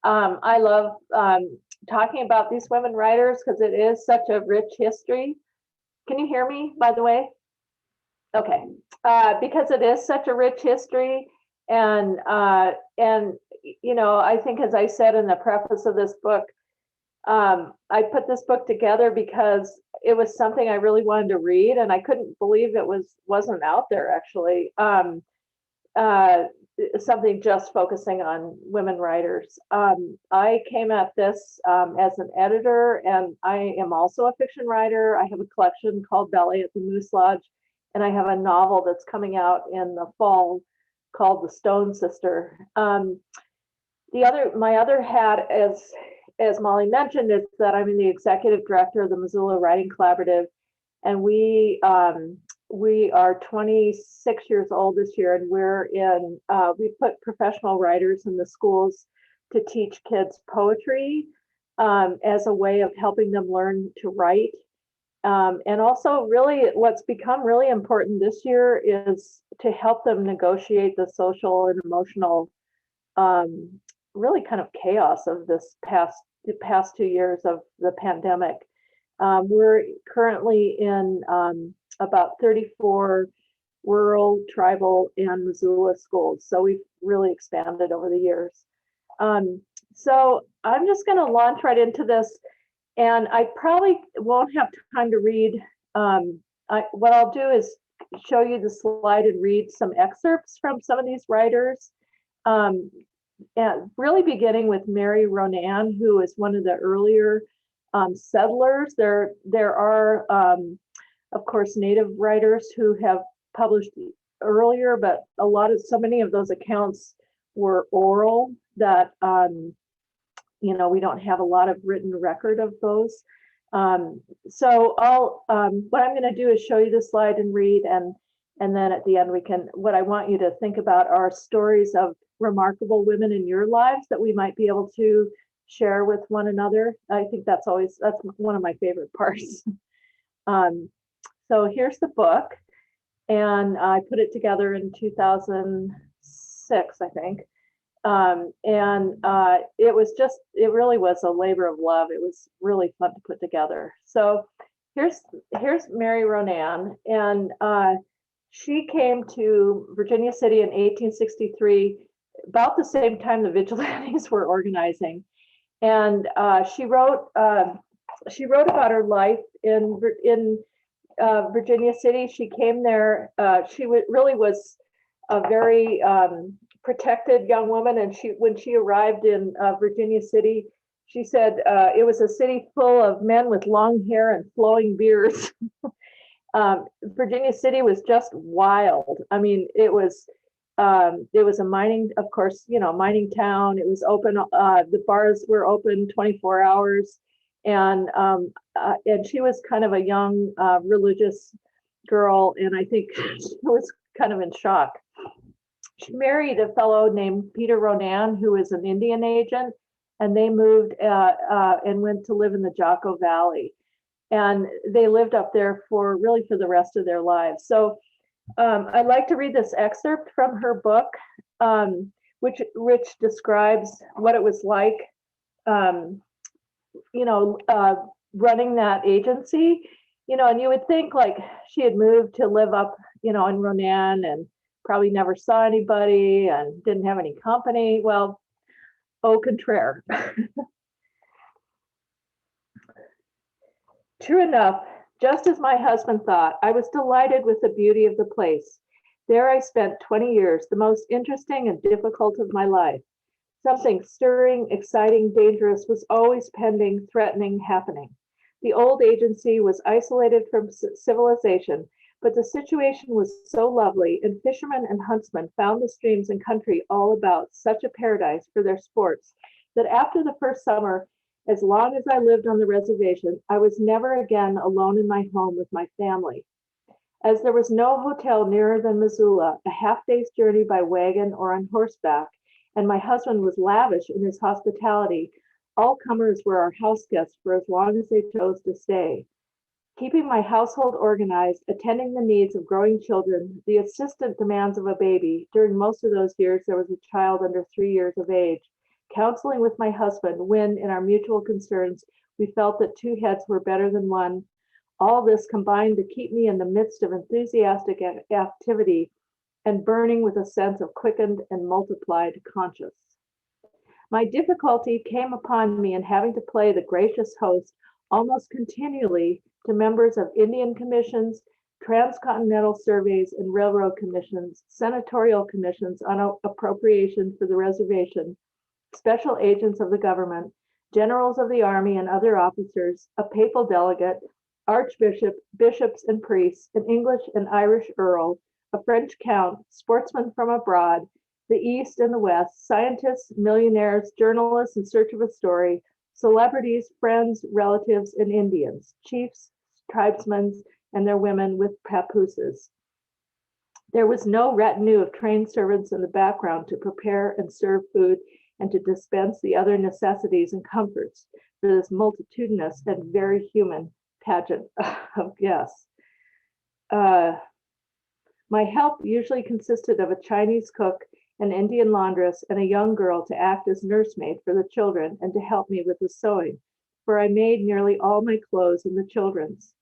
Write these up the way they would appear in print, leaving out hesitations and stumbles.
I love talking about these women writers because it is such a rich history. Can you hear me, by the way? Okay, because it is such a rich history, and I think, as I said in the preface of this book, I put this book together because it was something I really wanted to read, and I couldn't believe it wasn't out there actually. Something just focusing on women writers. I came at this as an editor, and I am also a fiction writer. I have a collection called Ballet at the Moose Lodge, and I have a novel that's coming out in the fall called The Stone Sister. My other hat, as Molly mentioned, is that I'm the executive director of the Missoula Writing Collaborative, and we are 26 years old this year, and we put professional writers in the schools to teach kids poetry as a way of helping them learn to write. And also, really, what's become really important this year is to help them negotiate the social and emotional, really kind of chaos of the past 2 years of the pandemic. We're currently in about 34 rural, tribal, and Missoula schools. So we've really expanded over the years. So I'm just going to launch right into this, and I probably won't have time to read. What I'll do is show you the slide and read some excerpts from some of these writers. And really beginning with Mary Ronan, who is one of the earlier settlers. There are, of course, Native writers who have published earlier, but so many of those accounts were oral that, we don't have a lot of written record of those. So what I'm going to do is show you the slide and read, and then at the end what I want you to think about are stories of remarkable women in your lives that we might be able to share with one another. I think that's one of my favorite parts. So here's the book, and I put it together in 2006, I think. It really was a labor of love. It was really fun to put together. So here's Mary Ronan, and she came to Virginia City in 1863, about the same time the vigilantes were organizing. And she wrote about her life in Virginia City. She came there. She really was a very protected young woman, and when she arrived in Virginia City, she said it was a city full of men with long hair and flowing beards. Virginia City was just wild. I mean, it was a mining, of course, mining town. It was open. The bars were open 24 hours, and she was kind of a young religious girl, and I think she was kind of in shock. She married a fellow named Peter Ronan, who is an Indian agent, and they moved and went to live in the Jocko Valley, and they lived up there for the rest of their lives. So I'd like to read this excerpt from her book, which describes what it was like, running that agency, and you would think like she had moved to live up, in Ronan, and probably never saw anybody and didn't have any company. Well, au contraire. True enough, just as my husband thought, I was delighted with the beauty of the place. There I spent 20 years, the most interesting and difficult of my life. Something stirring, exciting, dangerous was always pending, threatening, happening. The old agency was isolated from civilization, but the situation was so lovely, and fishermen and huntsmen found the streams and country all about such a paradise for their sports, that after the first summer, as long as I lived on the reservation, I was never again alone in my home with my family. As there was no hotel nearer than Missoula, a half-day's journey by wagon or on horseback, and my husband was lavish in his hospitality, all comers were our house guests for as long as they chose to stay. Keeping my household organized, attending the needs of growing children, the assistant demands of a baby, during most of those years there was a child under 3 years of age, counseling with my husband when, in our mutual concerns, we felt that two heads were better than one. All this combined to keep me in the midst of enthusiastic activity and burning with a sense of quickened and multiplied conscience. My difficulty came upon me in having to play the gracious host almost continually to members of Indian commissions, transcontinental surveys and railroad commissions, senatorial commissions on appropriation for the reservation, special agents of the government, generals of the army and other officers, a papal delegate, archbishop, bishops and priests, an English and Irish earl, a French count, sportsmen from abroad, the East and the West, scientists, millionaires, journalists in search of a story, celebrities, friends, relatives, and Indians, chiefs, tribesmen, and their women with papooses. There was no retinue of trained servants in the background to prepare and serve food and to dispense the other necessities and comforts for this multitudinous and very human pageant of guests. My help usually consisted of a Chinese cook, an Indian laundress, and a young girl to act as nursemaid for the children and to help me with the sewing, for I made nearly all my clothes and the children's.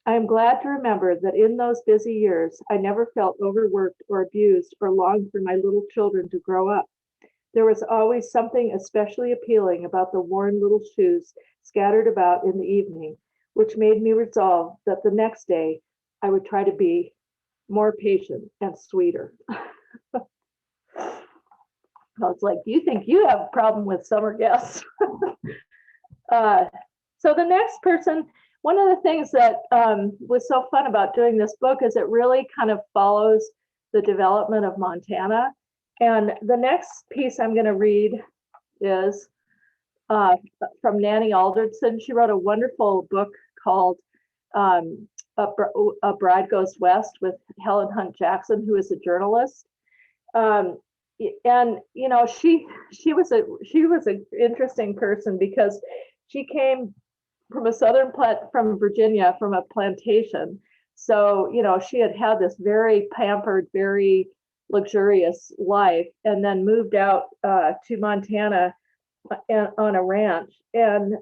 I am glad to remember that in those busy years, I never felt overworked or abused or longed for my little children to grow up. There was always something especially appealing about the worn little shoes scattered about in the evening, which made me resolve that the next day I would try to be more patient and sweeter. I was like, do you think you have a problem with summer guests? So the next person, one of the things that was so fun about doing this book is it really kind of follows the development of Montana. And the next piece I'm going to read is from Nanny Alderson. She wrote a wonderful book called A Bride Goes West with Helen Hunt Jackson, who is a journalist. And you know, she was an interesting person because she came from from Virginia, from a plantation. So you know, she had this very pampered, very luxurious life, and then moved out to Montana on a ranch, and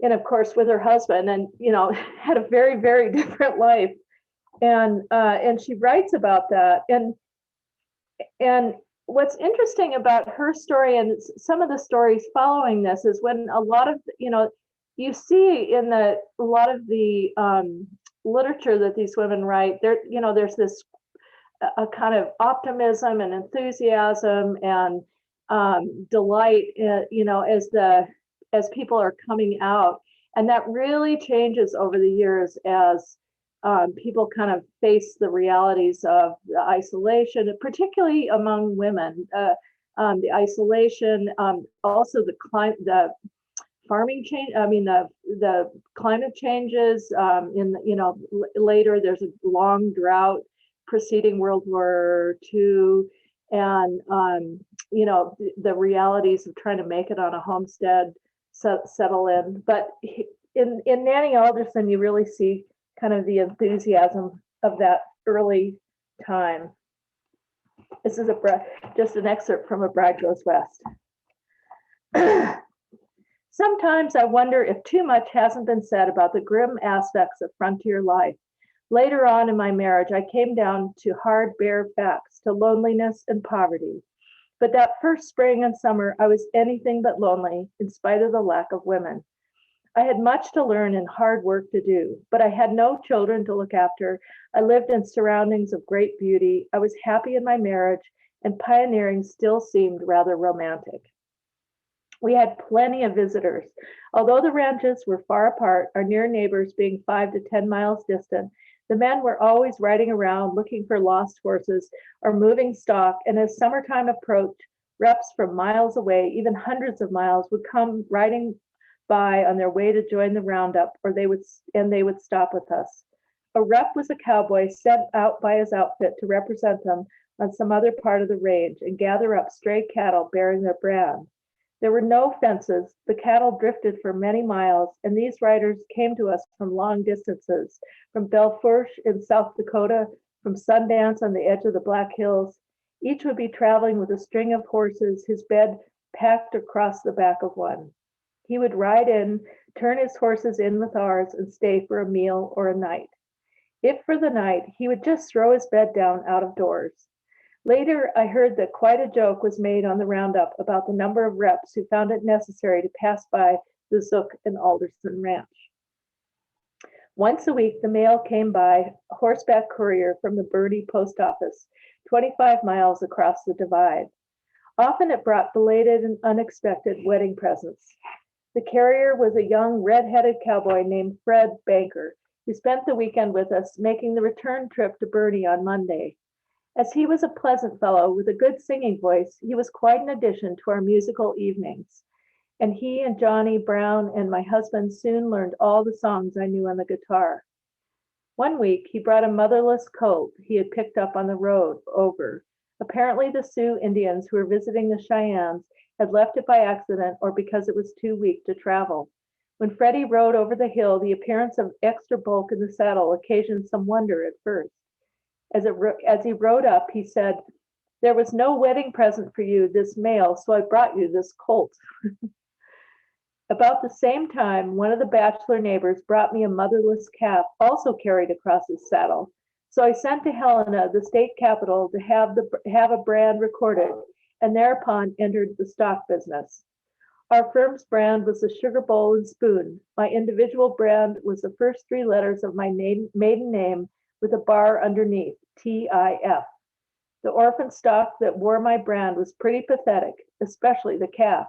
of course with her husband, and you know, had a very, very different life. And she writes about that. And what's interesting about her story and some of the stories following this is when a lot of, you know, you see in a lot of the literature that these women write, there, you know, there's this a kind of optimism and enthusiasm and delight, you know, as people are coming out. And that really changes over the years as people kind of face the realities of the isolation, particularly among women, the isolation, also the farming change. I mean, the climate changes. You know, later there's a long drought preceding World War II, and you know, the realities of trying to make it on a homestead, settle in. But in Nanny Alderson, you really see kind of the enthusiasm of that early time. This is just an excerpt from A Bride Goes West. Sometimes I wonder if too much hasn't been said about the grim aspects of frontier life. Later on in my marriage, I came down to hard, bare facts, to loneliness and poverty. But that first spring and summer, I was anything but lonely, in spite of the lack of women. I had much to learn and hard work to do, but I had no children to look after. I lived in surroundings of great beauty. I was happy in my marriage, and pioneering still seemed rather romantic. We had plenty of visitors. Although the ranches were far apart, our near neighbors being 5 to 10 miles distant, the men were always riding around looking for lost horses or moving stock, and as summertime approached, reps from miles away, even hundreds of miles, would come riding by on their way to join the roundup, or they would stop with us. A rep was a cowboy sent out by his outfit to represent them on some other part of the range and gather up stray cattle bearing their brand. There were no fences. The cattle drifted for many miles, and these riders came to us from long distances, from Belle Fourche in South Dakota, from Sundance on the edge of the Black Hills. Each would be traveling with a string of horses, his bed packed across the back of one. He would ride in, turn his horses in with ours, and stay for a meal or a night. If for the night, he would just throw his bed down out of doors. Later, I heard that quite a joke was made on the roundup about the number of reps who found it necessary to pass by the Zook and Alderson Ranch. Once a week, the mail came by horseback courier from the Birdie post office, 25 miles across the divide. Often it brought belated and unexpected wedding presents. The carrier was a young red-headed cowboy named Fred Banker, who spent the weekend with us, making the return trip to Birdie on Monday. As he was a pleasant fellow with a good singing voice, he was quite an addition to our musical evenings. And he and Johnny Brown and my husband soon learned all the songs I knew on the guitar. One week, he brought a motherless colt he had picked up on the road over. Apparently, the Sioux Indians who were visiting the Cheyennes had left it by accident or because it was too weak to travel. When Freddie rode over the hill, the appearance of extra bulk in the saddle occasioned some wonder at first. As he rode up, he said, "There was no wedding present for you this mail, so I brought you this colt." About the same time, one of the bachelor neighbors brought me a motherless calf, also carried across his saddle. So I sent to Helena, the state capital, to have a brand recorded, and thereupon entered the stock business. Our firm's brand was the sugar bowl and spoon. My individual brand was the first three letters of my maiden name with a bar underneath, TIF. The orphan stock that wore my brand was pretty pathetic, especially the calf.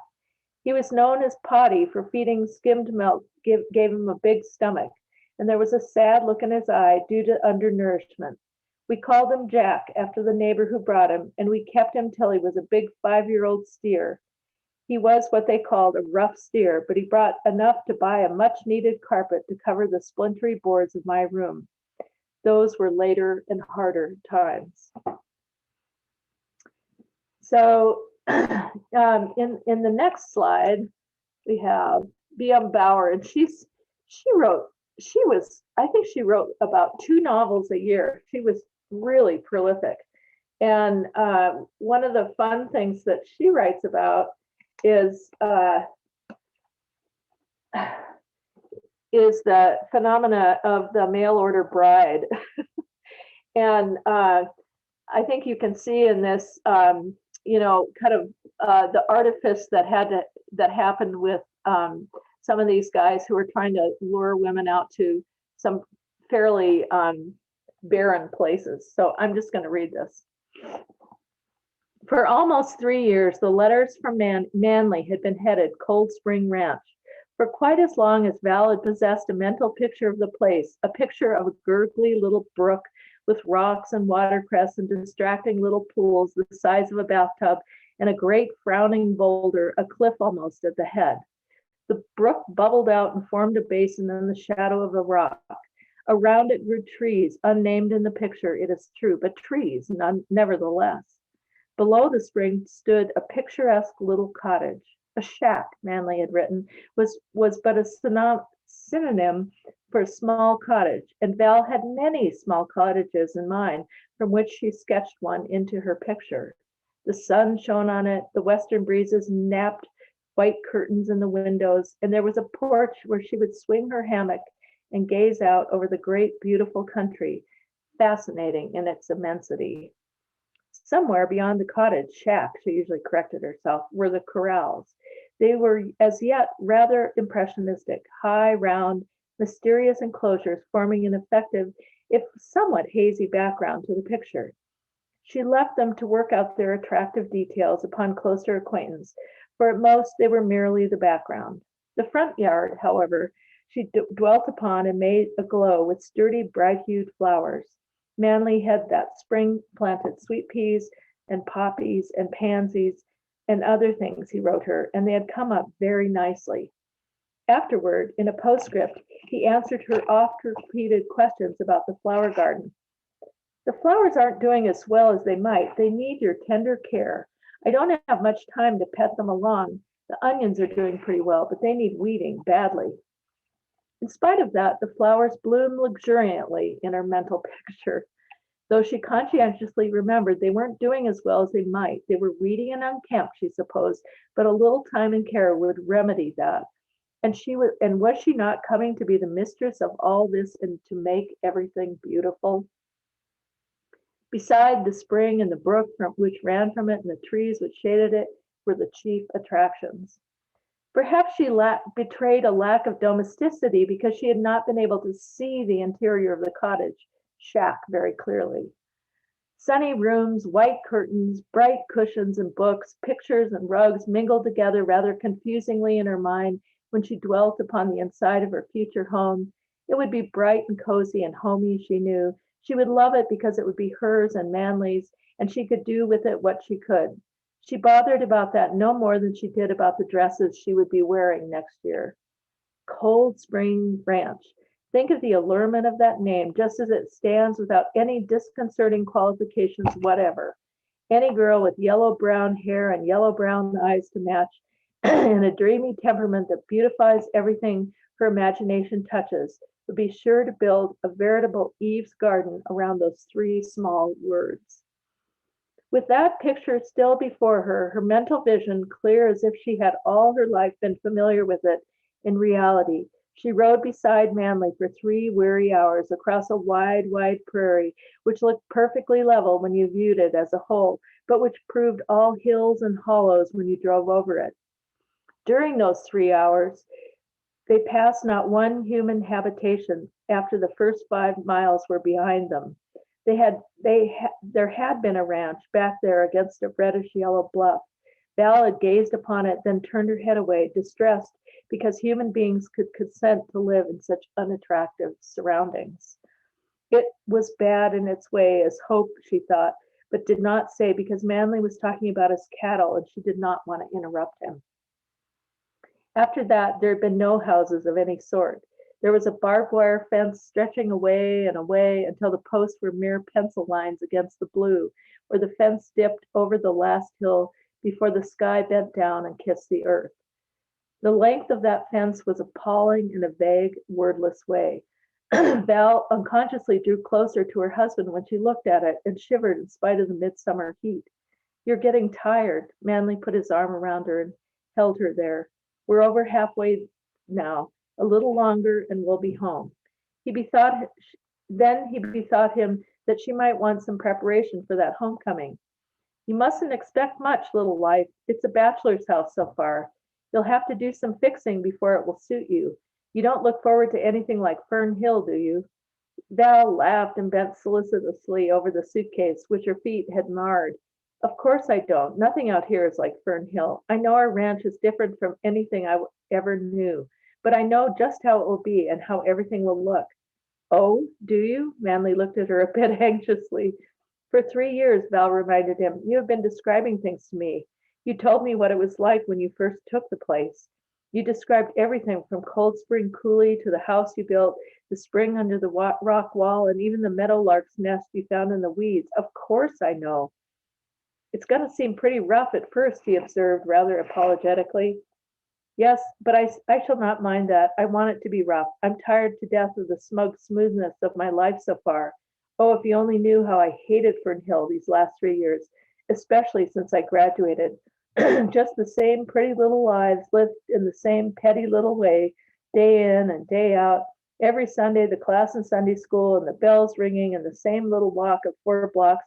He was known as Potty for feeding skimmed milk, gave him a big stomach, and there was a sad look in his eye due to undernourishment. We called him Jack after the neighbor who brought him, and we kept him till he was a big 5-year-old steer. He was what they called a rough steer, but he brought enough to buy a much-needed carpet to cover the splintery boards of my room. Those were later and harder times. So in the next slide, we have Bauer, and I think she wrote about 2 novels a year. She was really prolific. And one of the fun things that she writes about is the phenomena of the mail order bride. And I think you can see in this, kind of the artifice that happened with some of these guys who were trying to lure women out to some fairly barren places. So I'm just going to read this. For almost 3 years, the letters from Manly had been headed Cold Spring Ranch. For quite as long as Val had possessed a mental picture of the place, a picture of a gurgly little brook with rocks and watercress and distracting little pools the size of a bathtub and a great frowning boulder, a cliff almost at the head. The brook bubbled out and formed a basin in the shadow of a rock. Around it grew trees, unnamed in the picture, it is true, but trees nevertheless. Below the spring stood a picturesque little cottage. A shack, Manly had written, was but a synonym for a small cottage, and Val had many small cottages in mind, from which she sketched one into her picture. The sun shone on it, the western breezes napped white curtains in the windows, and there was a porch where she would swing her hammock and gaze out over the great, beautiful country, fascinating in its immensity. Somewhere beyond the cottage shack, she usually corrected herself, were the corrals. They were as yet rather impressionistic, high, round, mysterious enclosures forming an effective, if somewhat hazy background to the picture. She left them to work out their attractive details upon closer acquaintance, for at most they were merely the background. The front yard, however, she dwelt upon and made aglow with sturdy, bright-hued flowers. Manly had that spring planted sweet peas and poppies and pansies and other things, he wrote her, and they had come up very nicely. Afterward, in a postscript, he answered her oft-repeated questions about the flower garden. The flowers aren't doing as well as they might. They need your tender care. I don't have much time to pet them along. The onions are doing pretty well, but they need weeding badly. In spite of that, the flowers bloomed luxuriantly in her mental picture. Though she conscientiously remembered they weren't doing as well as they might. They were weedy and unkempt, she supposed, but a little time and care would remedy that. And was she not coming to be the mistress of all this and to make everything beautiful? Beside the spring and the brook which ran from it and the trees which shaded it were the chief attractions. Perhaps she betrayed a lack of domesticity because she had not been able to see the interior of the cottage shack very clearly. Sunny rooms, white curtains, bright cushions and books, pictures and rugs mingled together rather confusingly in her mind when she dwelt upon the inside of her future home. It would be bright and cozy and homey, she knew. She would love it because it would be hers and Manly's, and she could do with it what she could. She bothered about that no more than she did about the dresses she would be wearing next year. Cold Spring Ranch. Think of the allurement of that name, just as it stands without any disconcerting qualifications whatever. Any girl with yellow-brown hair and yellow-brown eyes to match, and a dreamy temperament that beautifies everything her imagination touches, would be sure to build a veritable Eve's garden around those three small words. With that picture still before her, her mental vision clear as if she had all her life been familiar with it in reality, she rode beside Manly for 3 weary hours across a wide, wide prairie, which looked perfectly level when you viewed it as a whole, but which proved all hills and hollows when you drove over it. During those 3 hours, they passed not one human habitation after the first 5 miles were behind them. There had been a ranch back there against a reddish-yellow bluff. Val had gazed upon it, then turned her head away, distressed because human beings could consent to live in such unattractive surroundings. It was bad in its way as hope, she thought, but did not say because Manly was talking about his cattle and she did not want to interrupt him. After that, there had been no houses of any sort. There was a barbed wire fence stretching away and away until the posts were mere pencil lines against the blue, where the fence dipped over the last hill before the sky bent down and kissed the earth. The length of that fence was appalling in a vague, wordless way. Val unconsciously drew closer to her husband when she looked at it and shivered in spite of the midsummer heat. You're getting tired. Manly put his arm around her and held her there. We're over halfway now. A little longer and we'll be home. He bethought him that she might want some preparation for that homecoming. You mustn't expect much, little life. It's a bachelor's house so far. You'll have to do some fixing before it will suit you. You don't look forward to anything like Fern Hill, do you? Val laughed and bent solicitously over the suitcase, which her feet had marred. Of course I don't. Nothing out here is like Fern Hill. I know our ranch is different from anything I ever knew, but I know just how it will be and how everything will look. Oh, do you? Manly looked at her a bit anxiously. For 3 years, Val reminded him, you have been describing things to me. You told me what it was like when you first took the place. You described everything from Cold Spring Coulee to the house you built, the spring under the rock wall, and even the meadowlark's nest you found in the weeds. Of course I know. It's going to seem pretty rough at first, he observed rather apologetically. Yes, but I shall not mind that. I want it to be rough. I'm tired to death of the smug smoothness of my life so far. Oh, if you only knew how I hated Fern Hill these last 3 years, especially since I graduated. Just the same pretty little lives lived in the same petty little way, day in and day out. Every Sunday, the class in Sunday school and the bells ringing and the same little walk of 4 blocks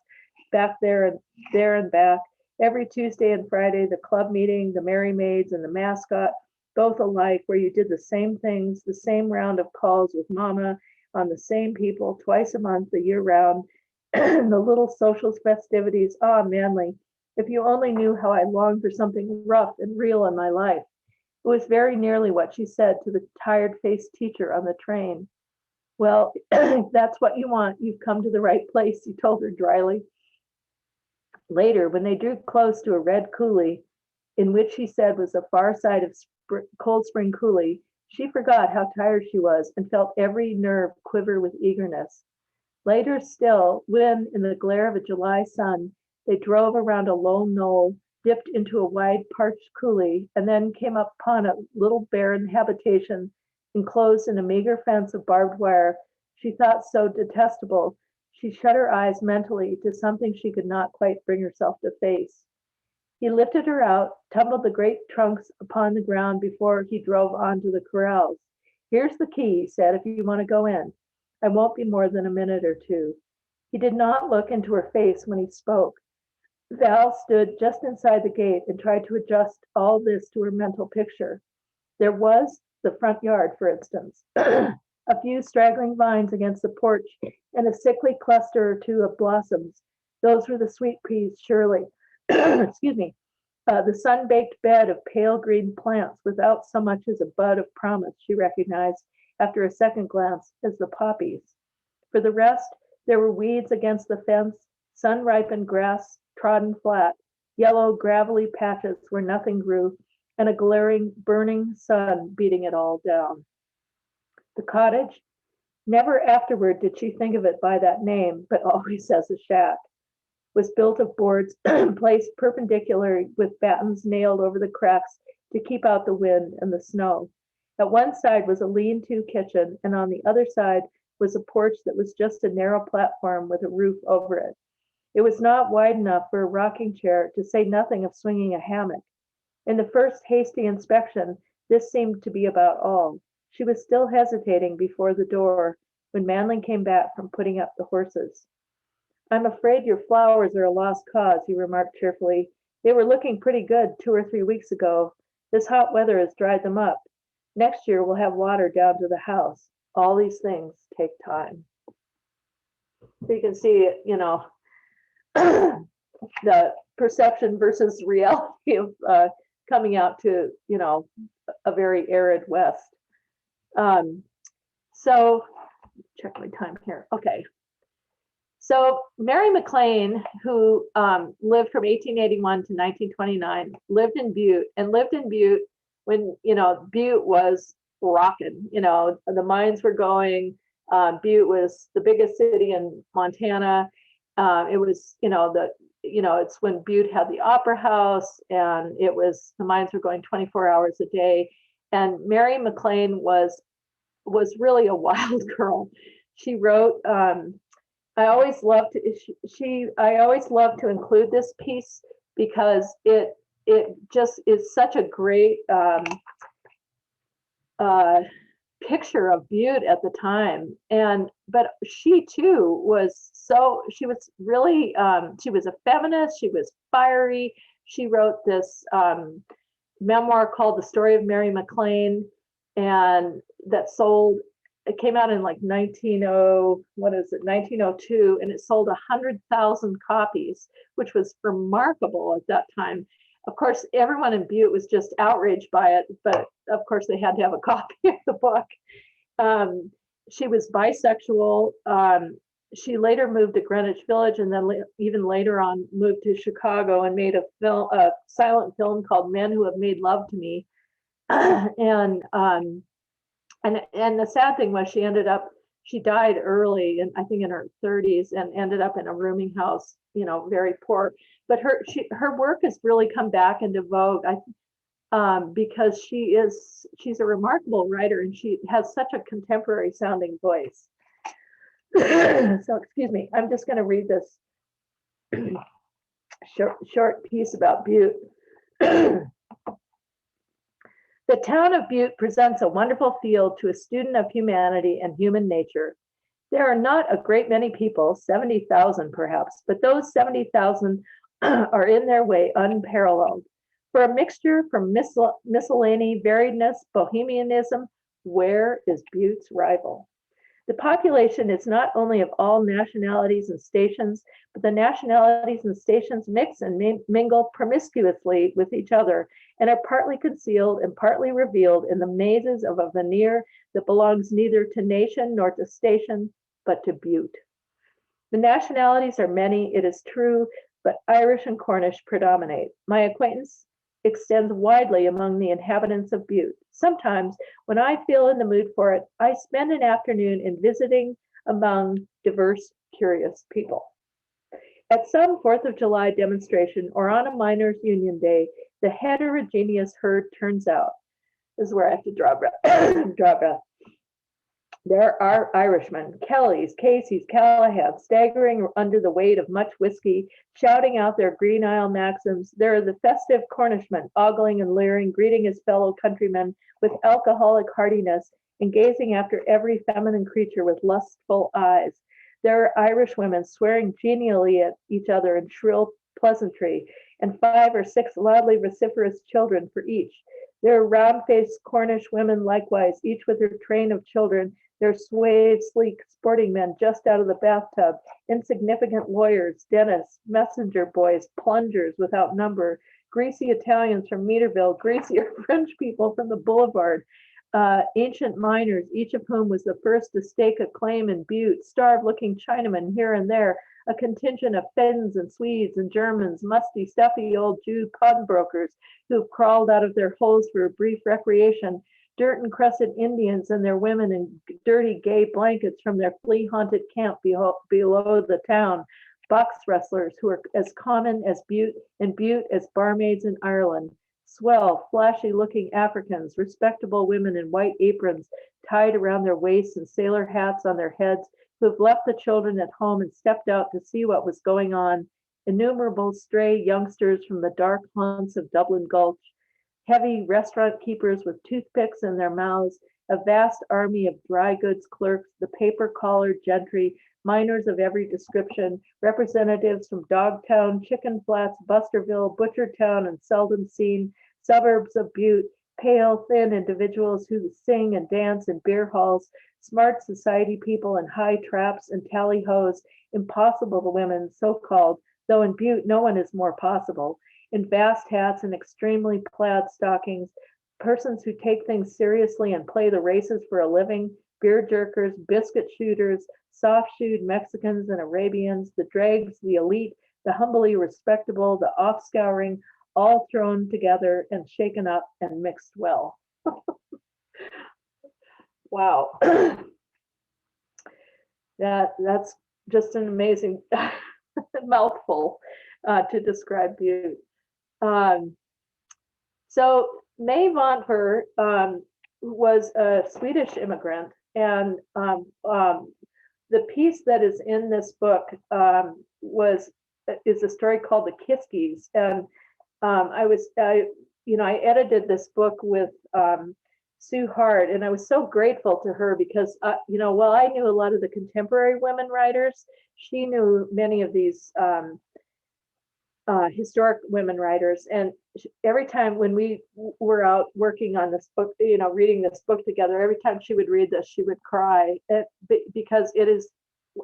back there and back. Every Tuesday and Friday, the club meeting, the Merry Maids, and the mascot, both alike, where you did the same things, the same round of calls with Mama on the same people twice a month, the year round, the little social festivities. Ah, Manly, if you only knew how I longed for something rough and real in my life. It was very nearly what she said to the tired-faced teacher on the train. Well, if that's what you want, you've come to the right place, he told her dryly. Later, when they drew close to a red coulee, in which he said was the far side of Cold Spring Coulee, she forgot how tired she was and felt every nerve quiver with eagerness. Later still, when, in the glare of a July sun, they drove around a low knoll, dipped into a wide parched coulee, and then came upon a little barren habitation enclosed in a meager fence of barbed wire she thought so detestable She shut her eyes mentally to something she could not quite bring herself to face. He lifted her out, tumbled the great trunks upon the ground before he drove on to the corrals. Here's the key, he said, if you want to go in. I won't be more than a minute or two. He did not look into her face when he spoke. Val stood just inside the gate and tried to adjust all this to her mental picture. There was the front yard, for instance, a few straggling vines against the porch, and a sickly cluster or two of blossoms. Those were the sweet peas, surely. Excuse me. The sun-baked bed of pale green plants without so much as a bud of promise, she recognized after a second glance as the poppies. For the rest, there were weeds against the fence, sun-ripened grass trodden flat, yellow gravelly patches where nothing grew, and a glaring, burning sun beating it all down. The cottage? Never afterward did she think of it by that name, but always as a shack. Was built of boards placed perpendicular with battens nailed over the cracks to keep out the wind and the snow. At one side was a lean-to kitchen, and on the other side was a porch that was just a narrow platform with a roof over it. It was not wide enough for a rocking chair, to say nothing of swinging a hammock. In the first hasty inspection, this seemed to be about all. She was still hesitating before the door when Manley came back from putting up the horses. I'm afraid your flowers are a lost cause, he remarked cheerfully. They were looking pretty good 2 or 3 weeks ago. This hot weather has dried them up. Next year we'll have water down to the house. All these things take time. So you can see, the perception versus reality of coming out to, a very arid West. So check my time here. Okay. So Mary Mclean, who lived from 1881 to 1929, lived in Butte when, Butte was rocking, the mines were going. Butte was the biggest city in Montana. It was, it's when Butte had the Opera House, and the mines were going 24 hours a day. And Mary Mclean was really a wild girl. She wrote, I always loved to include this piece because it just is such a great picture of Butte at the time. But she too she was really, she was a feminist, she was fiery. She wrote this memoir called The Story of Mary Mclean, and that it came out in like 1902, and it sold 100,000 copies, which was remarkable at that time. Of course, everyone in Butte was just outraged by it, but of course they had to have a copy of the book. She was bisexual. She later moved to Greenwich Village, and then even later on moved to Chicago and made a silent film called Men Who Have Made Love to Me. And the sad thing was she died early, and I think in her 30s, and ended up in a rooming house, very poor. But her work has really come back into vogue, because she's a remarkable writer, and she has such a contemporary sounding voice. So excuse me, I'm just going to read this short piece about Butte. The town of Butte presents a wonderful field to a student of humanity and human nature. There are not a great many people, 70,000 perhaps, but those 70,000 are in their way unparalleled. For a mixture from miscellany, variedness, bohemianism, where is Butte's rival? The population is not only of all nationalities and stations, but the nationalities and stations mix and mingle promiscuously with each other, and are partly concealed and partly revealed in the mazes of a veneer that belongs neither to nation nor to station, but to Butte. The nationalities are many, it is true, but Irish and Cornish predominate. My acquaintance extends widely among the inhabitants of Butte. Sometimes, when I feel in the mood for it, I spend an afternoon in visiting among diverse, curious people. At some 4th of July demonstration or on a miners' union day, the heterogeneous herd turns out. This is where I have to draw breath. There are Irishmen, Kellys, Caseys, Callahans, staggering under the weight of much whiskey, shouting out their Green Isle maxims. There are the festive Cornishmen, ogling and leering, greeting his fellow countrymen with alcoholic heartiness, and gazing after every feminine creature with lustful eyes. There are Irish women swearing genially at each other in shrill pleasantry, and 5 or 6 loudly vociferous children for each. There are round-faced Cornish women likewise, each with her train of children, their suave, sleek sporting men just out of the bathtub, insignificant lawyers, dentists, messenger boys, plungers without number, greasy Italians from Meterville, greasier French people from the boulevard, ancient miners, each of whom was the first to stake a claim in Butte, starved-looking Chinamen here and there, a contingent of Finns and Swedes and Germans, musty, stuffy old Jew pawnbrokers who've crawled out of their holes for a brief recreation, dirt-encrusted Indians and their women in dirty gay blankets from their flea-haunted camp below the town, box wrestlers who are as common as Butte as barmaids in Ireland, swell, flashy-looking Africans, respectable women in white aprons tied around their waists and sailor hats on their heads, who have left the children at home and stepped out to see what was going on, innumerable stray youngsters from the dark haunts of Dublin Gulch, heavy restaurant keepers with toothpicks in their mouths, a vast army of dry goods clerks, the paper-collared gentry, miners of every description, representatives from Dogtown, Chicken Flats, Busterville, Butchertown, and seldom seen suburbs of Butte, pale, thin individuals who sing and dance in beer halls, smart society people in high traps and tally-hos, impossible women, so-called, though in Butte no one is more possible, in vast hats and extremely plaid stockings, persons who take things seriously and play the races for a living, beer jerkers, biscuit shooters, soft-shoed Mexicans and Arabians, the dregs, the elite, the humbly respectable, the off-scouring, all thrown together and shaken up and mixed well. Wow. That's just an amazing mouthful to describe Butte. So May Vonfer was a Swedish immigrant, and the piece that is in this book is a story called The Kiskies, and I edited this book with Sue Hart, and I was so grateful to her because while I knew a lot of the contemporary women writers, she knew many of these historic women writers, and every time when we were out working on this book, reading this book together, every time she would read this, she would cry because it is,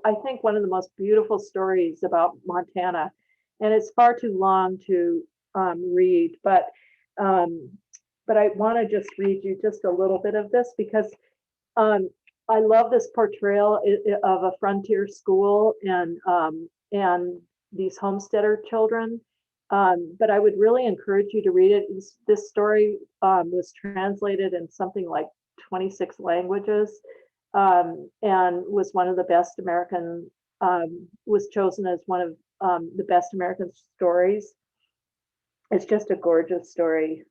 I think, one of the most beautiful stories about Montana, and it's far too long to read, but I want to just read you just a little bit of this because I love this portrayal of a frontier school and these homesteader children. But I would really encourage you to read it. This story was translated in something like 26 languages and was one of the best American, was chosen as one of the best American stories. It's just a gorgeous story.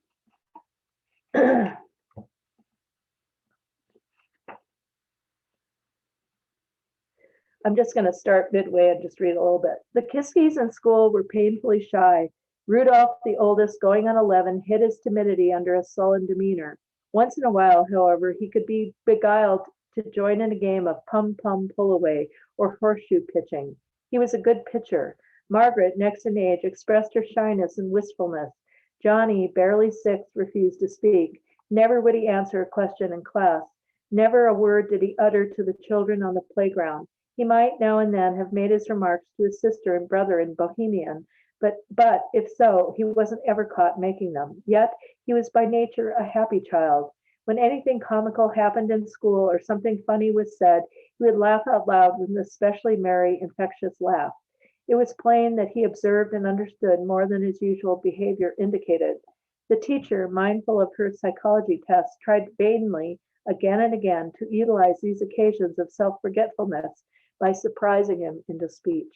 I'm just going to start midway and just read a little bit. The Kiskies in school were painfully shy. Rudolph, the oldest, going on 11, hid his timidity under a sullen demeanor. Once in a while, however, he could be beguiled to join in a game of pum-pum pull-away or horseshoe pitching. He was a good pitcher. Margaret, next in age, expressed her shyness and wistfulness. Johnny, barely 6, refused to speak. Never would he answer a question in class. Never a word did he utter to the children on the playground. He might now and then have made his remarks to his sister and brother in Bohemian, but if so, he wasn't ever caught making them. Yet he was by nature a happy child. When anything comical happened in school or something funny was said, he would laugh out loud with an especially merry, infectious laugh. It was plain that he observed and understood more than his usual behavior indicated. The teacher, mindful of her psychology tests, tried vainly again and again to utilize these occasions of self-forgetfulness by surprising him into speech.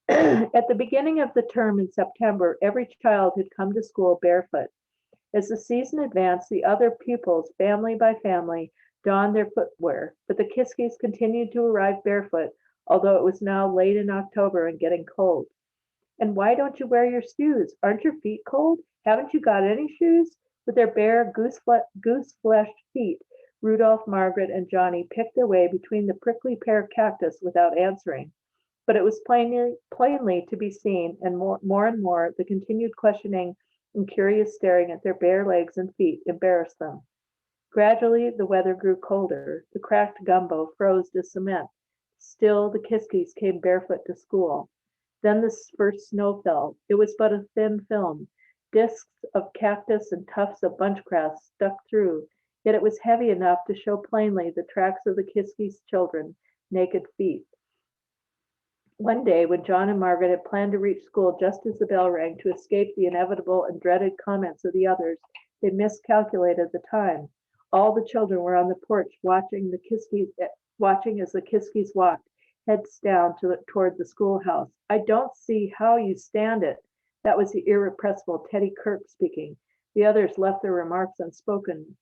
At the beginning of the term in September, every child had come to school barefoot. As the season advanced, the other pupils, family by family, donned their footwear, but the Kiskies continued to arrive barefoot, although it was now late in October and getting cold. And why don't you wear your shoes? Aren't your feet cold? Haven't you got any shoes? With their bare goose-fleshed feet, Rudolph, Margaret, and Johnny picked their way between the prickly pear cactus without answering. But it was plainly to be seen, and more, the continued questioning and curious staring at their bare legs and feet embarrassed them. Gradually, the weather grew colder. The cracked gumbo froze to cement. Still, the Kiskies came barefoot to school. Then the first snow fell. It was but a thin film. Discs of cactus and tufts of bunchgrass stuck through, yet it was heavy enough to show plainly the tracks of the Kiskies' children, naked feet. One day, when John and Margaret had planned to reach school just as the bell rang to escape the inevitable and dreaded comments of the others, they miscalculated the time. All the children were on the porch watching as the Kiskies walked, heads down toward the schoolhouse. "I don't see how you stand it." That was the irrepressible Teddy Kirk speaking. The others left their remarks unspoken.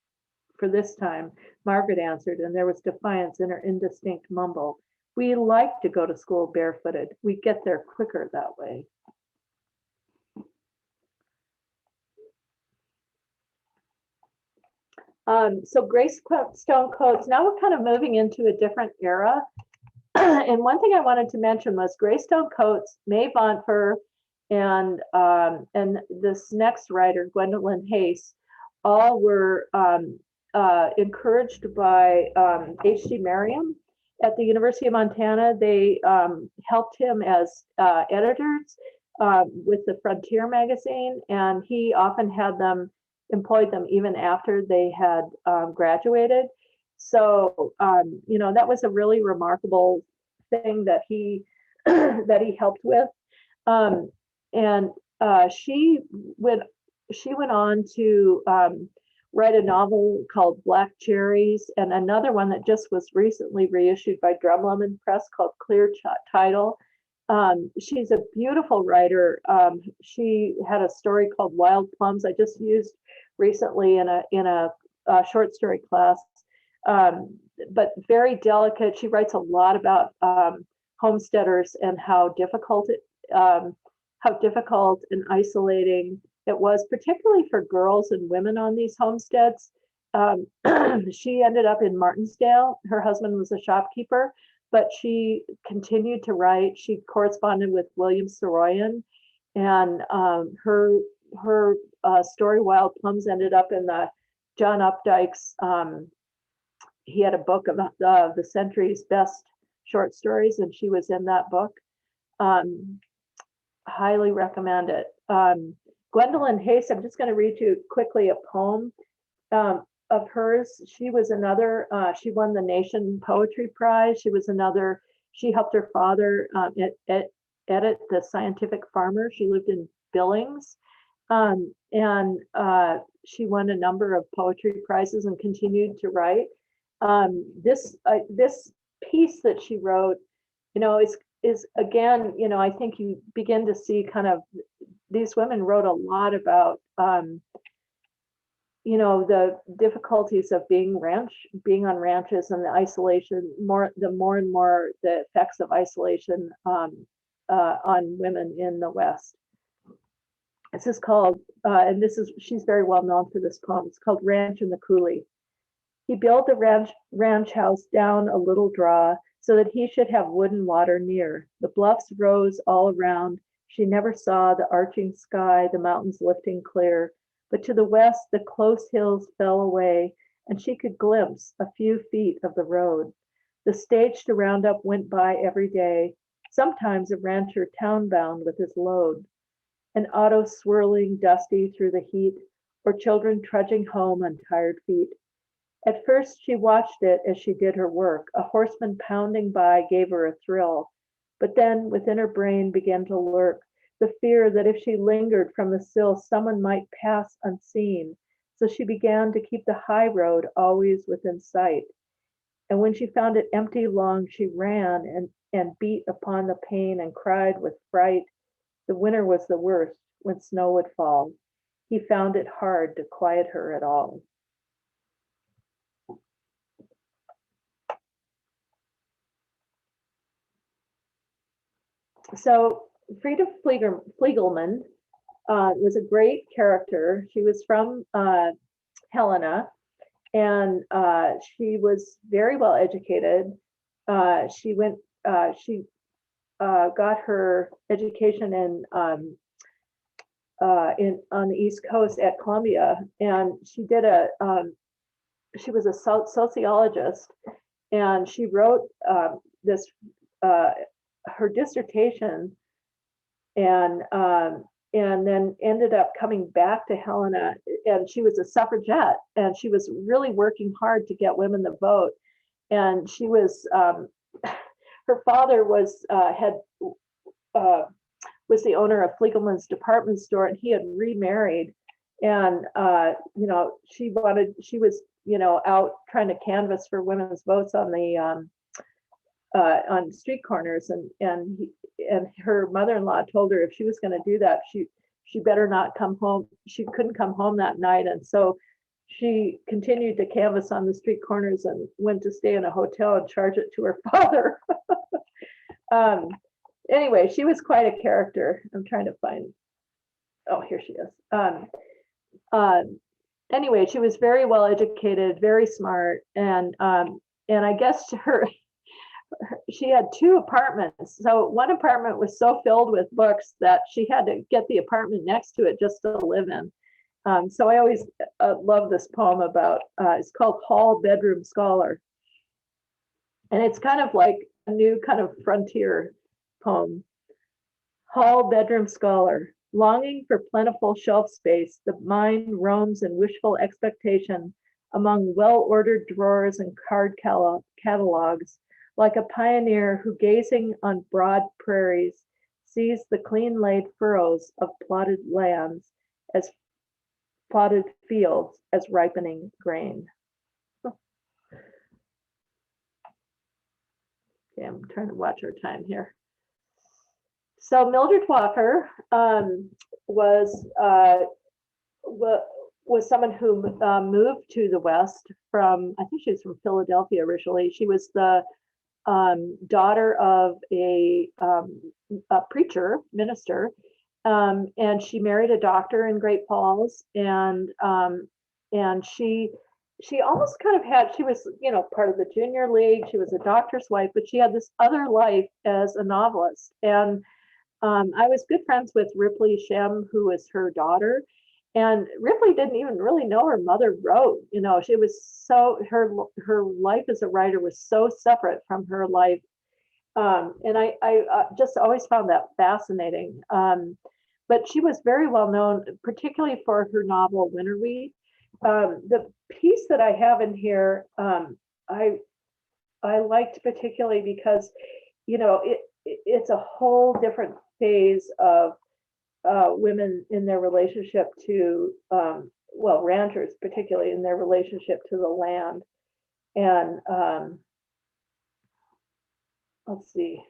For this time, Margaret answered, and there was defiance in her indistinct mumble. "We like to go to school barefooted. We get there quicker that way." So Greystone coats, now we're kind of moving into a different era. And one thing I wanted to mention was Greystone coats, Mae Bonfer, and this next writer, Gwendolyn Hayes, all were encouraged by H.G. Merriam at the University of Montana. They helped him as editors with the Frontier magazine, and he often employed them even after they had graduated. So, that was a really remarkable thing that he that he helped with. And she went on to write a novel called Black Cherries, and another one that just was recently reissued by Drumlemon Press called Clear Title. She's a beautiful writer. She had a story called Wild Plums I just used recently in a short story class. But very delicate. She writes a lot about homesteaders and how difficult and isolating it was, particularly for girls and women on these homesteads. She ended up in Martinsdale. Her husband was a shopkeeper, but she continued to write. She corresponded with William Saroyan, and her story Wild Plums ended up in the John Updike's. He had a book about the century's best short stories, and she was in that book. Highly recommend it. Gwendolyn Hayes, I'm just going to read you quickly a poem of hers. She was another, she won the Nation Poetry Prize. She helped her father edit The Scientific Farmer. She lived in Billings. And she won a number of poetry prizes and continued to write. This piece that she wrote, is again, I think you begin to see kind of these women wrote a lot about, the difficulties of being on ranches and the isolation, the effects of isolation on women in the West. This is called, she's very well known for this poem. It's called Ranch in the Coulee. He built the ranch house down a little draw so that he should have wood and water near. The bluffs rose all around. She never saw the arching sky, the mountains lifting clear. But to the west, the close hills fell away, and she could glimpse a few feet of the road. The stage to round up went by every day, sometimes a rancher town-bound with his load. An auto swirling dusty through the heat, or children trudging home on tired feet. At first, she watched it as she did her work. A horseman pounding by gave her a thrill. But then, within her brain began to lurk the fear that if she lingered from the sill, someone might pass unseen. So she began to keep the high road always within sight. And when she found it empty long, she ran and beat upon the pane and cried with fright. The winter was the worst, when snow would fall. He found it hard to quiet her at all. So Frida Fliegelman was a great character. She was from Helena, and she was very well educated. She went. She got her education in on the East Coast at Columbia, and she did a. She was a sociologist, and she wrote this her dissertation, and then ended up coming back to Helena, and she was a suffragette, and she was really working hard to get women the vote, and she was her father was was the owner of Fliegelman's department store, and he had remarried, and she was out trying to canvass for women's votes on the on street corners, and her mother-in-law told her if she was going to do that, she better not come home. She couldn't come home that night, and so she continued to canvass on the street corners and went to stay in a hotel and charge it to her father. Anyway, she was quite a character. I'm trying to find. Oh, here she is. Anyway, she was very well educated, very smart, and I guess she had two apartments. So one apartment was so filled with books that she had to get the apartment next to it just to live in. So I always love this poem about, it's called Hall Bedroom Scholar. And it's kind of like a new kind of frontier poem. Hall Bedroom Scholar. Longing for plentiful shelf space, the mind roams in wishful expectation among well-ordered drawers and card catalogs, like a pioneer who, gazing on broad prairies, sees the clean-laid furrows of plotted lands as plotted fields as ripening grain. Okay, I'm trying to watch our time here. So Mildred Walker was someone who moved to the West from, I think she was from Philadelphia originally. She was the daughter of a preacher, minister, and she married a doctor in Great Falls, and she almost kind of had, she was, part of the junior league. She was a doctor's wife, but she had this other life as a novelist. And I was good friends with Ripley Shem, who was her daughter. And Ripley didn't even really know her mother wrote. She was her life as a writer was so separate from her life. And I just always found that fascinating. But she was very well known, particularly for her novel Winter Wheat. The piece that I have in here, I liked particularly because, it's a whole different phase of women in their relationship to, ranchers, particularly in their relationship to the land. And let's see.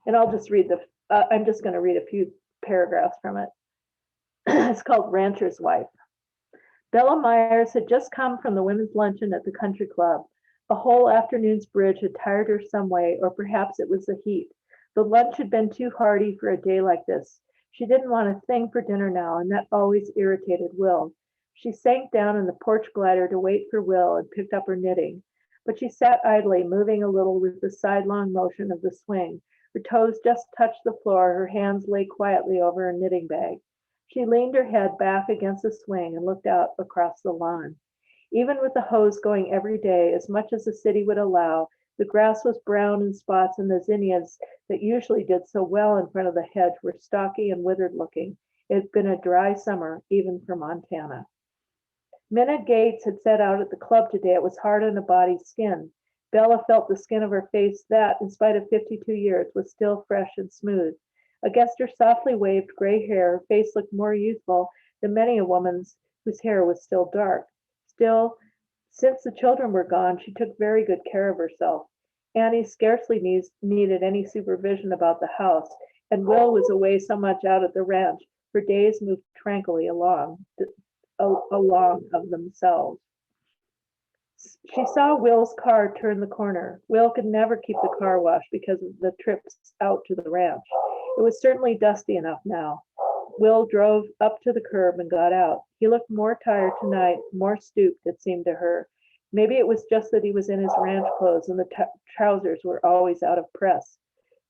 And I'll just read I'm just going to read a few paragraphs from it. It's called Rancher's Wife. Bella Myers had just come from the women's luncheon at the country club. A whole afternoon's bridge had tired her some way, or perhaps it was the heat. The lunch had been too hearty for a day like this. She didn't want a thing for dinner now, and that always irritated Will. She sank down in the porch glider to wait for Will and picked up her knitting. But she sat idly, moving a little with the sidelong motion of the swing. Her toes just touched the floor, her hands lay quietly over her knitting bag. She leaned her head back against the swing and looked out across the lawn. Even with the hose going every day, as much as the city would allow, the grass was brown in spots, and the zinnias that usually did so well in front of the hedge were stocky and withered looking. It had been a dry summer, even for Montana. Minna Gates had set out at the club today. It was hard on a body's skin. Bella felt the skin of her face that, in spite of 52 years, was still fresh and smooth. Against her softly waved gray hair, her face looked more youthful than many a woman's whose hair was still dark. Still, since the children were gone, she took very good care of herself. Annie scarcely needed any supervision about the house, and Will was away so much out at the ranch. Her days moved tranquilly along of themselves. She saw Will's car turn the corner. Will could never keep the car washed because of the trips out to the ranch. It was certainly dusty enough now. Will drove up to the curb and got out. He looked more tired tonight, more stooped, it seemed to her. Maybe it was just that he was in his ranch clothes and the trousers were always out of press.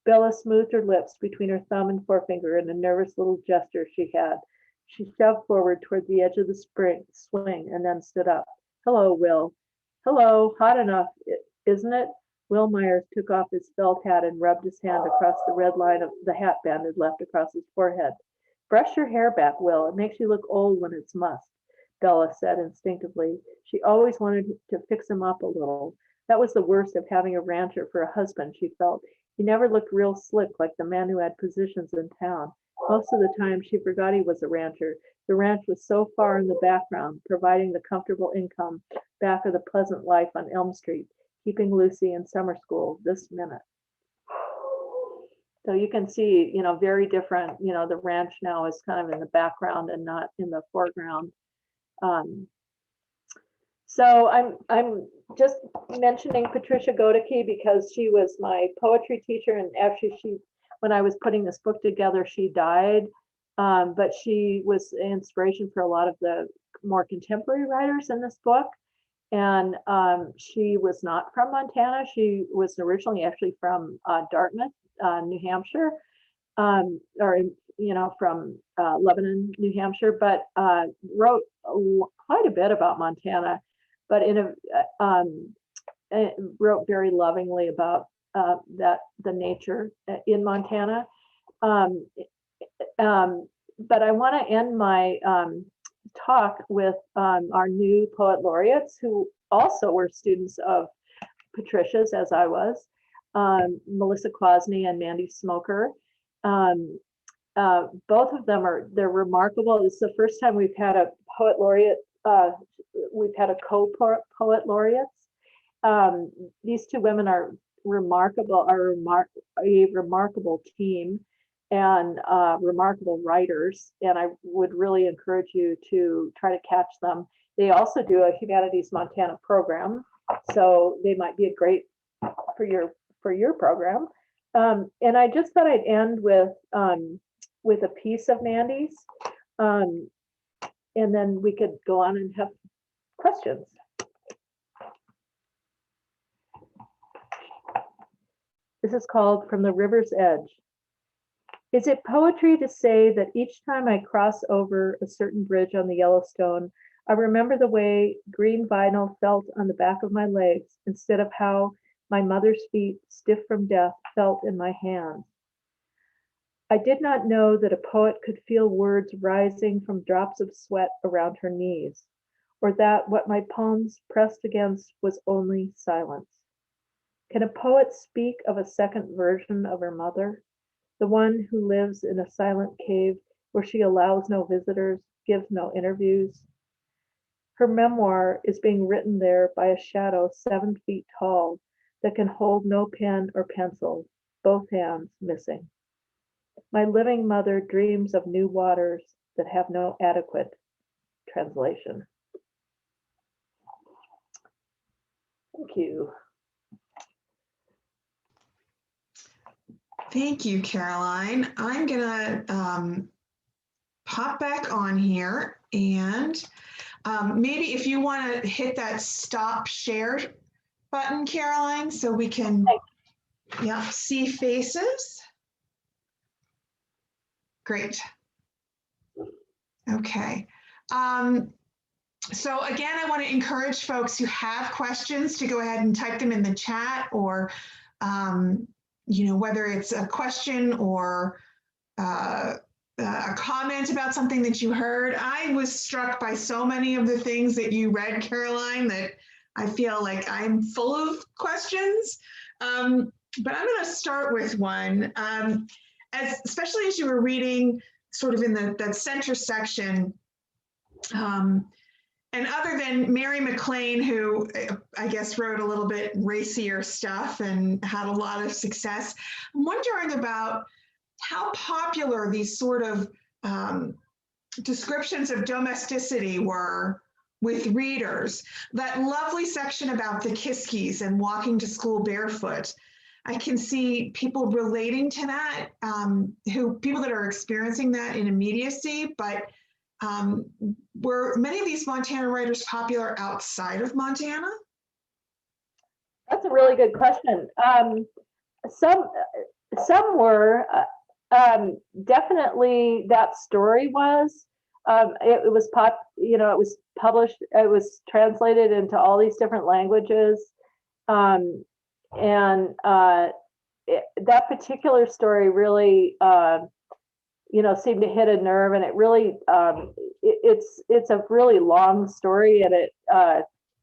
Bella smoothed her lips between her thumb and forefinger in a nervous little gesture she had. She shoved forward toward the edge of the swing and then stood up. Hello, Will. Hello, hot enough, isn't it? Will Myers took off his felt hat and rubbed his hand across the red line of the hat band had left across his forehead. Brush your hair back, Will. It makes you look old when it's mussed, Bella said instinctively. She always wanted to fix him up a little. That was the worst of having a rancher for a husband, she felt. He never looked real slick like the men who had positions in town. Most of the time, she forgot he was a rancher. The ranch was so far in the background, providing the comfortable income back of the pleasant life on Elm Street, keeping Lucy in summer school this minute. So you can see, very different, the ranch now is kind of in the background and not in the foreground. So I'm just mentioning Patricia Godaki because she was my poetry teacher, and actually when I was putting this book together, she died. But she was an inspiration for a lot of the more contemporary writers in this book. And she was not from Montana. She was originally actually from Dartmouth, New Hampshire, or from Lebanon, New Hampshire, but wrote quite a bit about Montana, but wrote very lovingly about the nature in Montana. But I want to end my talk with our new poet laureates who also were students of Patricia's, as I was, Melissa Kwasny and Mandy Smoker. Both of them they're remarkable. This is the first time we've had a poet laureate, we've had a co-poet laureates. These two women are remarkable, a remarkable team and remarkable writers, and I would really encourage you to try to catch them. They also do a Humanities Montana program, so they might be a great for your program. And I just thought I'd end with a piece of Mandy's, and then we could go on and have questions. This is called From the River's Edge. Is it poetry to say that each time I cross over a certain bridge on the Yellowstone, I remember the way green vinyl felt on the back of my legs instead of how my mother's feet, stiff from death, felt in my hands? I did not know that a poet could feel words rising from drops of sweat around her knees, or that what my palms pressed against was only silence. Can a poet speak of a second version of her mother? The one who lives in a silent cave where she allows no visitors, gives no interviews. Her memoir is being written there by a shadow 7 feet tall that can hold no pen or pencil, both hands missing. My living mother dreams of new waters that have no adequate translation. Thank you. Thank you, Caroline. I'm gonna pop back on here, and maybe if you want to hit that stop share button, Caroline, so we can see faces. Great. Okay. So again, I want to encourage folks who have questions to go ahead and type them in the chat, or whether it's a question or a comment about something that you heard. I was struck by so many of the things that you read, Caroline, that I feel like I'm full of questions. But I'm going to start with one. Especially as you were reading sort of in that center section, and other than Mary Mclean, who I guess wrote a little bit racier stuff and had a lot of success, I'm wondering about how popular these sort of descriptions of domesticity were with readers. That lovely section about the Kiskies and walking to school barefoot. I can see people relating to that, people that are experiencing that in immediacy, but were many of these Montana writers popular outside of Montana? That's a really good question. Some were, definitely that story was, it was it was published, it was translated into all these different languages. That particular story really, seemed to hit a nerve, and it really, it's a really long story, and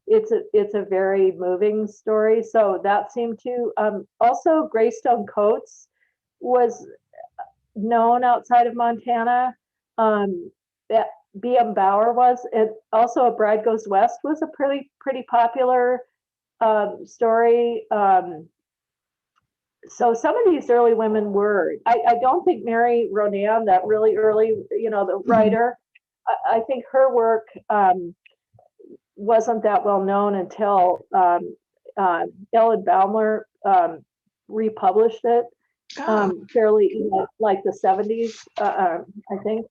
it's a very moving story. So that seemed to, also Greystone Coates was known outside of Montana. That B.M. Bauer was, and also A Bride Goes West was a pretty popular story. So some of these early women were, I don't think Mary Ronan, that really early, the writer, I think her work wasn't that well known until Ellen Baumler republished it fairly, like the 70s, I think.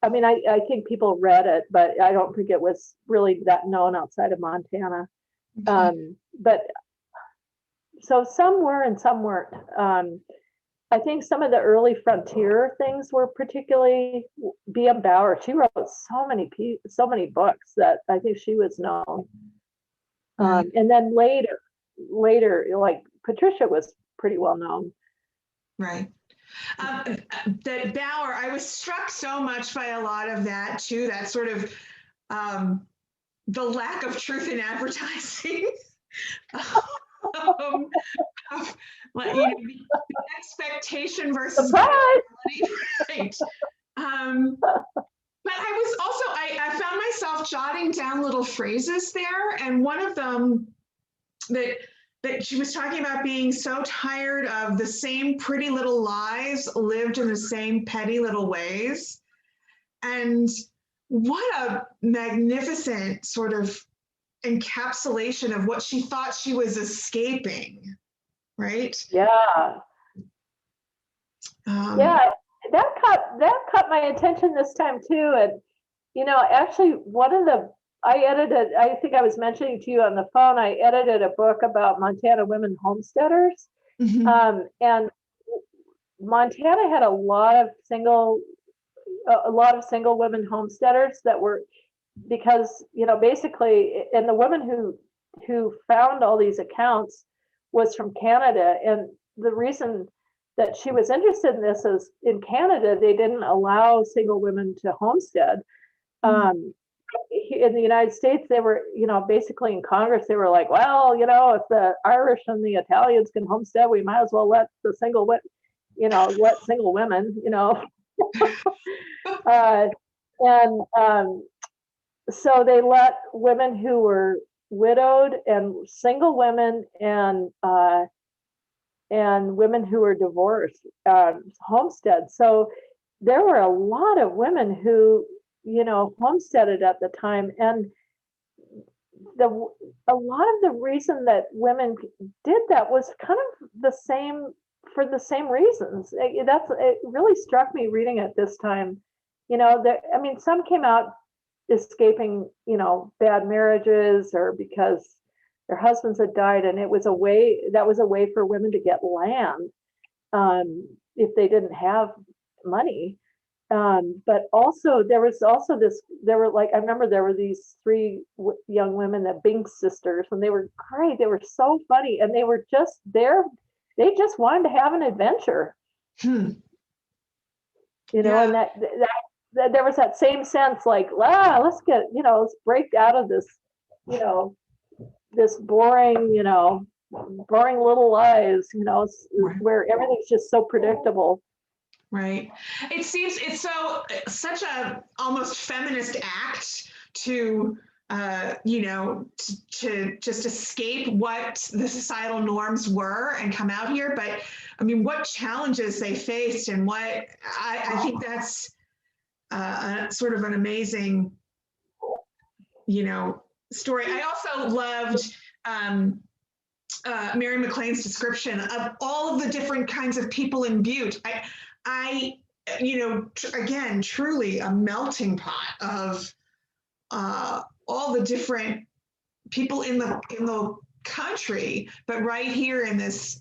I think people read it, but I don't think it was really that known outside of Montana. But so some were and some weren't. I think some of the early frontier things were particularly B.M. Bauer. She wrote so many books that I think she was known. And then later, like Patricia was pretty well known. Right. That Bauer, I was struck so much by a lot of that too, that sort of the lack of truth in advertising. The expectation versus reality, right? But I found myself jotting down little phrases there, and one of them that she was talking about being so tired of the same pretty little lies lived in the same petty little ways. And what a magnificent sort of encapsulation of what she thought she was escaping, right? Yeah. Yeah, that caught my attention this time too. And actually I think I was mentioning to you on the phone, I edited a book about Montana women homesteaders. And Montana had a lot of single women homesteaders that were, because basically, and the woman who found all these accounts was from Canada. And the reason that she was interested in this is, in Canada they didn't allow single women to homestead. In the United States, they were, basically in Congress, they were like, well, if the Irish and the Italians can homestead, we might as well let the single women, so they let women who were widowed and single women and women who were divorced homestead. So there were a lot of women who homesteaded at the time, and a lot of the reason that women did that was kind of for the same reasons. It really struck me reading it this time. Some came out escaping, bad marriages, or because their husbands had died, and that was a way for women to get land if they didn't have money. But also there were these three young women, the Binks sisters, and they were great. They were so funny, and they were just there. They just wanted to have an adventure. And that there was that same sense, like, let's break out of this, this boring little lives, where everything's just so predictable. Right. It seems it's such a almost feminist act to just escape what the societal norms were and come out here. But what challenges they faced, and what I think that's sort of an amazing story. I also loved Mary Mclean's description of all of the different kinds of people in Butte. Again, truly a melting pot of all the different people in the country, but right here in this,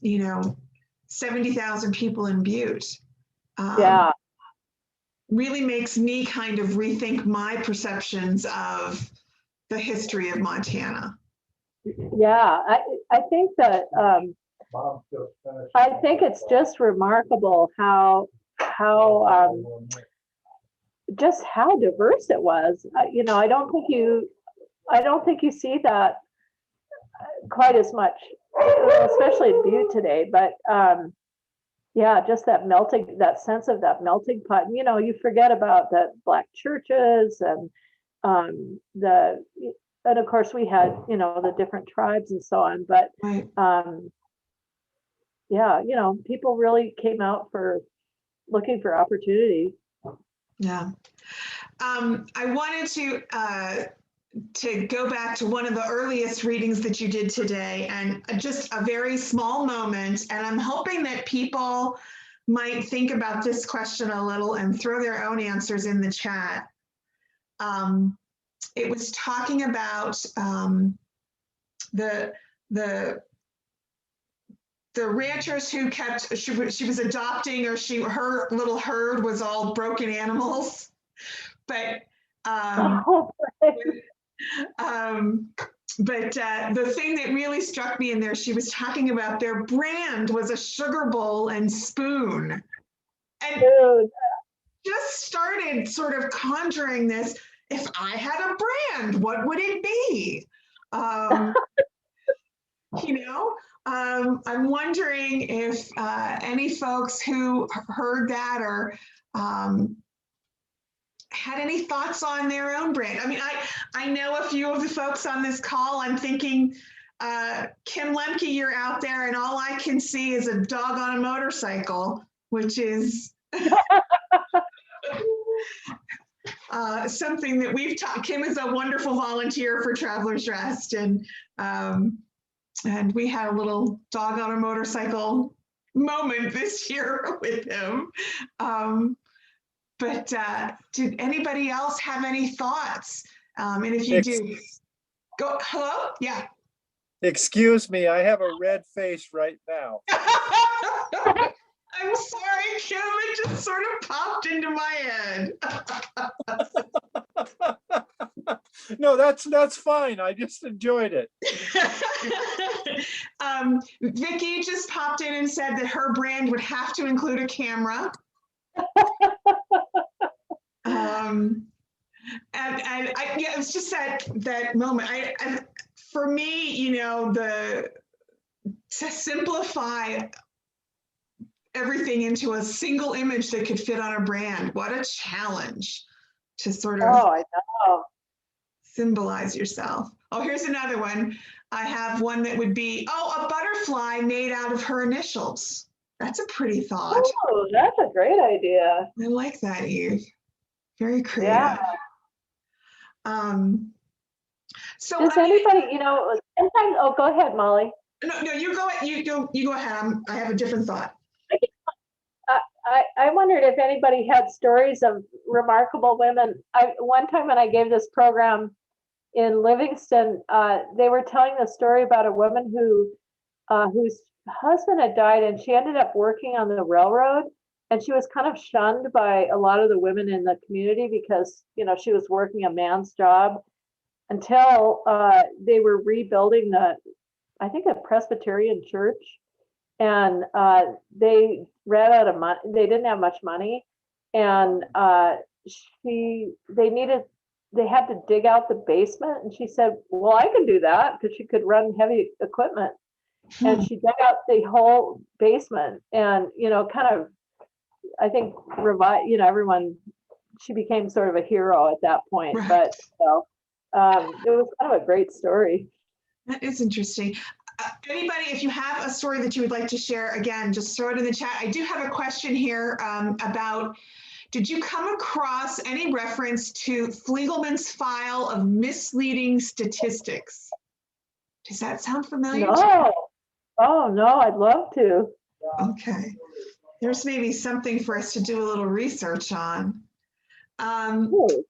70,000 people in Butte. Yeah. Really makes me kind of rethink my perceptions of the history of Montana. Yeah, I think that I think it's just remarkable how just how diverse it was. I don't think you see that quite as much, especially in Butte today. But yeah, just that sense of that melting pot. You forget about the Black churches and and of course we had, the different tribes and so on. But Right. yeah, people really came out for looking for opportunity. Yeah. I wanted to go back to one of the earliest readings that you did today, and just a very small moment. And I'm hoping that people might think about this question a little and throw their own answers in the chat. It was talking about the ranchers who she was adopting, or her little herd was all broken animals, but the thing that really struck me in there, she was talking about their brand was a sugar bowl and spoon, and just started sort of conjuring this. If I had a brand, what would it be? I'm wondering if any folks who heard that or had any thoughts on their own brand. I mean, I know a few of the folks on this call. I'm thinking, Kim Lemke, you're out there, and all I can see is a dog on a motorcycle, which is something that we've taught. Kim is a wonderful volunteer for Travelers Rest, and we had a little dog on a motorcycle moment this year with him. But did anybody else have any thoughts? And if you do, go. Hello? Yeah. Excuse me, I have a red face right now. I'm sorry, Kim. It just sort of popped into my head. No, that's fine. I just enjoyed it. Vicki just popped in and said that her brand would have to include a camera. Yeah, it was just that moment. For me, to simplify everything into a single image that could fit on a brand. What a challenge to sort of I know. Symbolize yourself. Oh, here's another one. I have one that would be, a butterfly made out of her initials. That's a pretty thought. Oh, that's a great idea. I like that, Eve. Very creative. Yeah. So does anybody, sometimes, go ahead, Molly. No, you go ahead. I have a different thought. I wondered if anybody had stories of remarkable women. One time when I gave this program in Livingston, they were telling the story about a woman whose husband had died, and she ended up working on the railroad, and she was kind of shunned by a lot of the women in the community because she was working a man's job, until they were rebuilding I think a Presbyterian church, and they ran out of money. They didn't have much money, and they had to dig out the basement, and she said, well, I can do that, because she could run heavy equipment. And she dug out the whole basement, and kind of, I think, everyone. She became sort of a hero at that point. Right. But it was kind of a great story. That is interesting. Anybody, if you have a story that you would like to share, again, just throw it in the chat. I do have a question here about, Did you come across any reference to Fliegelman's file of misleading statistics? Does that sound familiar? No. Oh, no, I'd love to. Okay. There's maybe something for us to do a little research on. Ooh.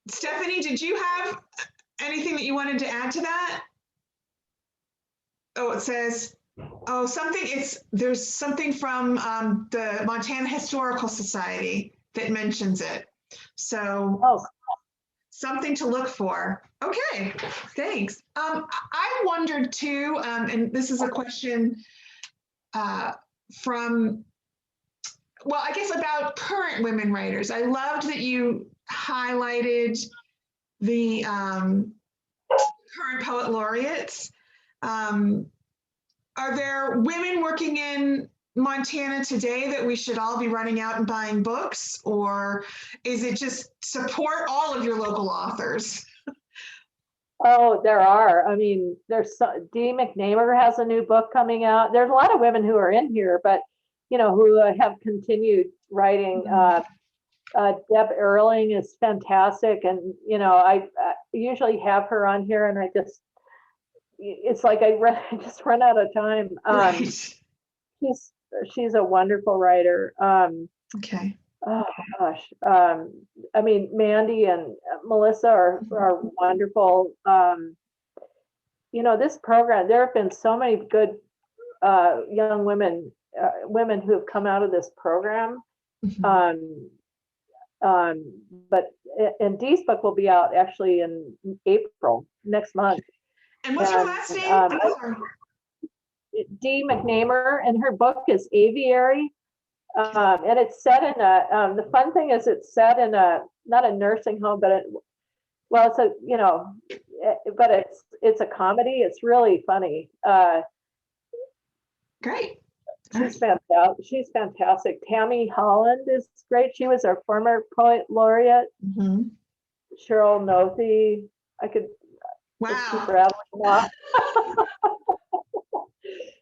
Stephanie, did you have anything that you wanted to add to that? Oh, it says, oh, there's something from the Montana Historical Society that mentions it. So Oh, something to look for. Okay, thanks. I wondered too, and this is a question from, well, I guess about current women writers. I loved that you highlighted the current poet laureates. Are there women working in Montana today that we should all be running out and buying books, or is it just support all of your local authors? oh, there are. I mean, Dee McNamer has a new book coming out. There's a lot of women who are in here, but who have continued writing. Deb Earling is fantastic, and I usually have her on here, and it's like I just run out of time. Right. She's a wonderful writer. Okay. Oh gosh. I mean, Mandy and Melissa are wonderful. This program, there have been so many good young women who have come out of this program. And Dee's book will be out actually in April next month. And what's her last name? Dee McNamer, and her book is Aviary. And it's set in the fun thing is it's set in not a nursing home, but it's a, but it's a comedy. It's really funny. Great. She's fantastic. Tammy Holland is great. She was our former poet laureate. Mm-hmm. Cheryl Nothey. I could just keep rattling off.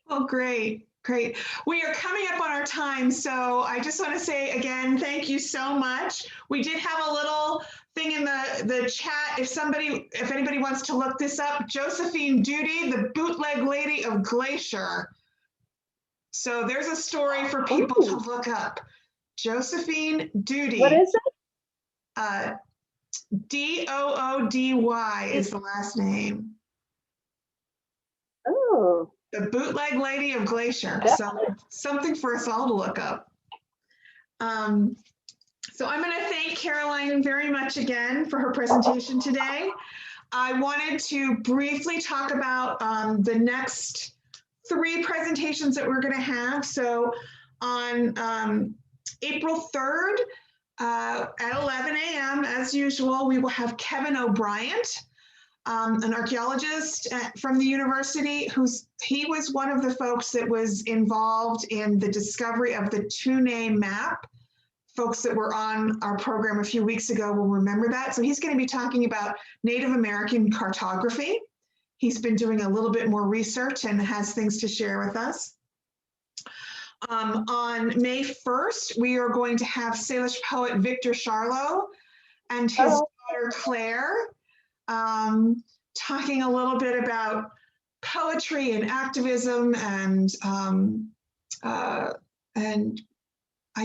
Oh, great. Great. We are coming up on our time. So I just want to say again, thank you so much. We did have a little thing in the chat. If anybody wants to look this up, Josephine Duty, the bootleg lady of Glacier. So there's a story for people to look up. Josephine Duty. What is it? Doody is the last name. Oh. The bootleg lady of Glacier. So something for us all to look up. So I'm going to thank Caroline very much again for her presentation today. I wanted to briefly talk about the next 3 presentations that we're going to have. So on April 3rd at 11 a.m., as usual, we will have Kevin O'Brien, an archaeologist from the university, he was one of the folks that was involved in the discovery of the two-name map. Folks that were on our program a few weeks ago will remember that. So he's going to be talking about Native American cartography. He's been doing a little bit more research and has things to share with us. On May 1st, we are going to have Salish poet Victor Charlot and his daughter Claire talking a little bit about poetry and activism and I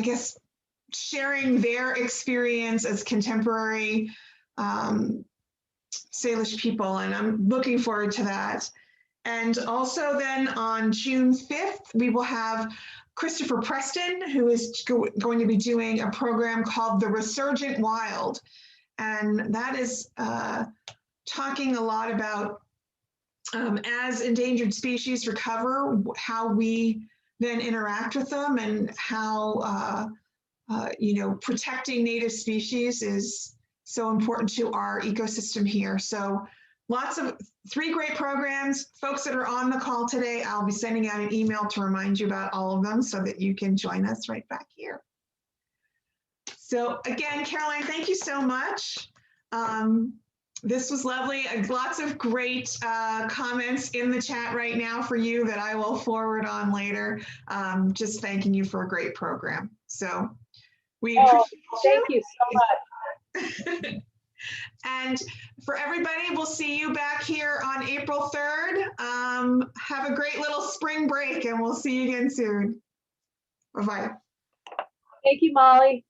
guess sharing their experience as contemporary Salish people, and I'm looking forward to that. And also then on June 5th, we will have Christopher Preston, who is going to be doing a program called the Resurgent Wild. And that is talking a lot about as endangered species recover, how we then interact with them and how, protecting native species is so important to our ecosystem here. So lots of 3 great programs. Folks that are on the call today, I'll be sending out an email to remind you about all of them so that you can join us right back here. So again, Caroline, thank you so much. This was lovely. Lots of great comments in the chat right now for you that I will forward on later. Just thanking you for a great program. So We Oh, appreciate thank you so much. And for everybody, we'll see you back here on April 3rd. Have a great little spring break and we'll see you again soon. Bye-bye. Thank you, Molly.